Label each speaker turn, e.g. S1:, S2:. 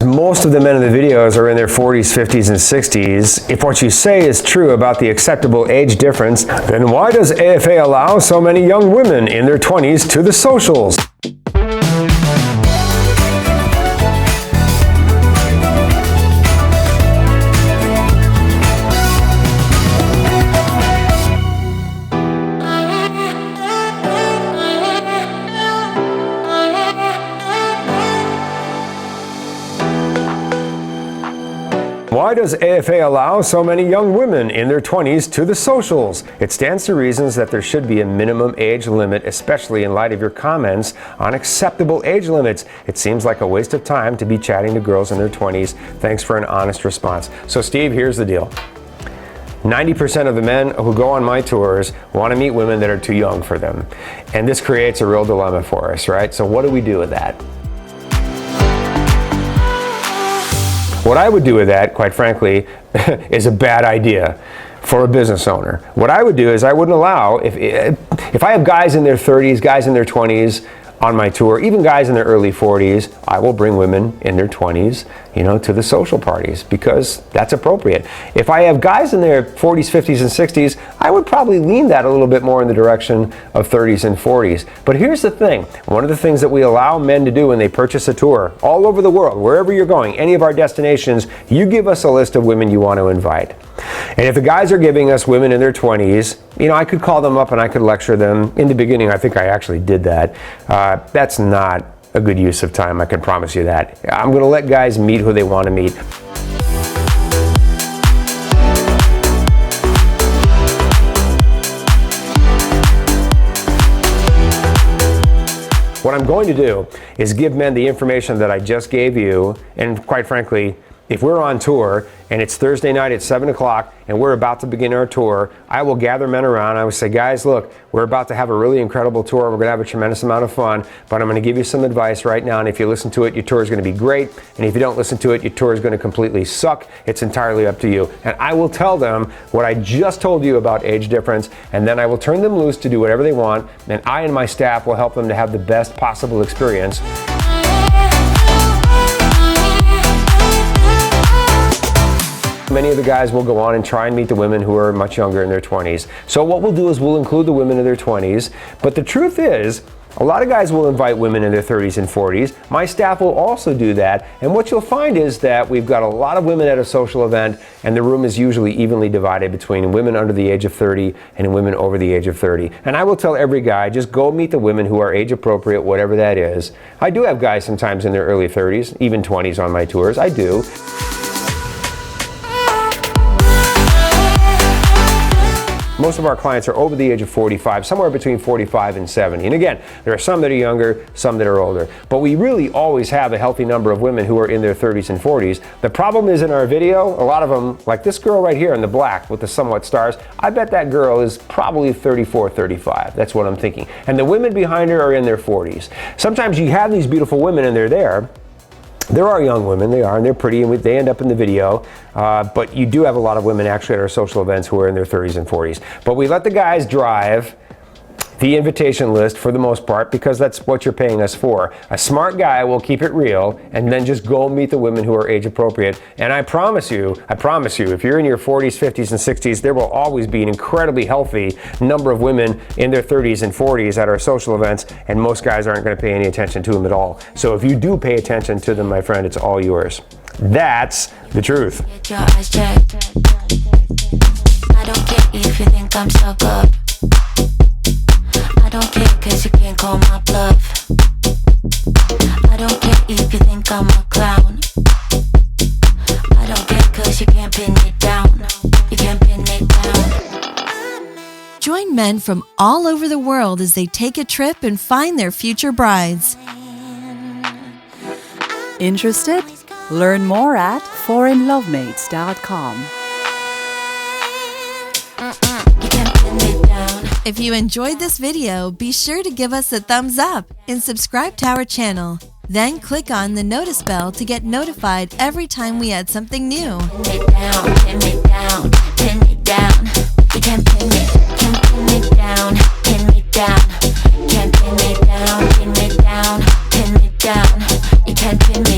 S1: most of the men in the videos are in their 40s, 50s, and 60s, if what you say is true about the acceptable age difference, then why does AFA allow so many young women in their 20s to the socials? Why does AFA allow so many young women in their 20s to the socials? It stands to reason that there should be a minimum age limit, especially in light of your comments on acceptable age limits. It seems like a waste of time to be chatting to girls in their 20s. Thanks for an honest response. So Steve, here's the deal. 90% of the men who go on my tours want to meet women that are too young for them. And this creates a real dilemma for us, right? So what do we do with that? What I would do with that, quite frankly, is a bad idea for a business owner. What I would do is I wouldn't allow, if I have guys in their 30s, guys in their 20s on my tour, even guys in their early 40s, I will bring women in their 20s, to the social parties because that's appropriate. If I have guys in their 40s, 50s, and 60s, I would probably lean that a little bit more in the direction of 30s and 40s. But here's the thing. One of the things that we allow men to do when they purchase a tour all over the world, wherever you're going, any of our destinations, you give us a list of women you want to invite. And if the guys are giving us women in their 20s, I could call them up and I could lecture them. In the beginning, I think I actually did that. That's not a good use of time, I can promise you that. I'm going to let guys meet who they want to meet. What I'm going to do is give men the information that I just gave you, and quite frankly, if we're on tour and it's Thursday night at 7 o'clock and we're about to begin our tour, I will gather men around. I will say, guys, look, we're about to have a really incredible tour. We're going to have a tremendous amount of fun, but I'm going to give you some advice right now. And if you listen to it, your tour is going to be great. And if you don't listen to it, your tour is going to completely suck. It's entirely up to you. And I will tell them what I just told you about age difference, and then I will turn them loose to do whatever they want. And I and my staff will help them to have the best possible experience. Many of the guys will go on and try and meet the women who are much younger in their 20s. So what we'll do is we'll include the women in their 20s. But the truth is, a lot of guys will invite women in their 30s and 40s. My staff will also do that. And what you'll find is that we've got a lot of women at a social event, and the room is usually evenly divided between women under the age of 30 and women over the age of 30. And I will tell every guy, just go meet the women who are age appropriate, whatever that is. I do have guys sometimes in their early 30s, even 20s on my tours. I do. Most of our clients are over the age of 45, somewhere between 45 and 70. And again, there are some that are younger, some that are older. But we really always have a healthy number of women who are in their 30s and 40s. The problem is in our video, a lot of them, like this girl right here in the black with the somewhat stars, I bet that girl is probably 34, 35. That's what I'm thinking. And the women behind her are in their 40s. Sometimes you have these beautiful women and they're there. There are young women, they are, and they're pretty, and they end up in the video. But you do have a lot of women actually at our social events who are in their 30s and 40s. But we let the guys drive the invitation list for the most part because that's what you're paying us for. A smart guy will keep it real and then just go meet the women who are age appropriate. And I promise you, if you're in your 40s, 50s, and 60s, there will always be an incredibly healthy number of women in their 30s and 40s at our social events, and most guys aren't going to pay any attention to them at all. So if you do pay attention to them, my friend, it's all yours. That's the truth.
S2: Get your eyes checked. I don't care if you think I'm so good. I don't care cause you can't call my bluff. I don't care if you think I'm a clown. I don't care cause you can't pin it down. You can't pin it down.
S3: Join men from all over the world as they take a trip and find their future brides.
S4: Interested? Learn more at foreignlovemates.com.
S3: If you enjoyed this video, be sure to give us a thumbs up and subscribe to our channel. Then click on the notice bell to get notified every time we add something new.
S2: Pin it down, pin it down, pin it down. You can't pin it down, pin it down. Can't pin it down, pin it down, pin it down. You can't pin it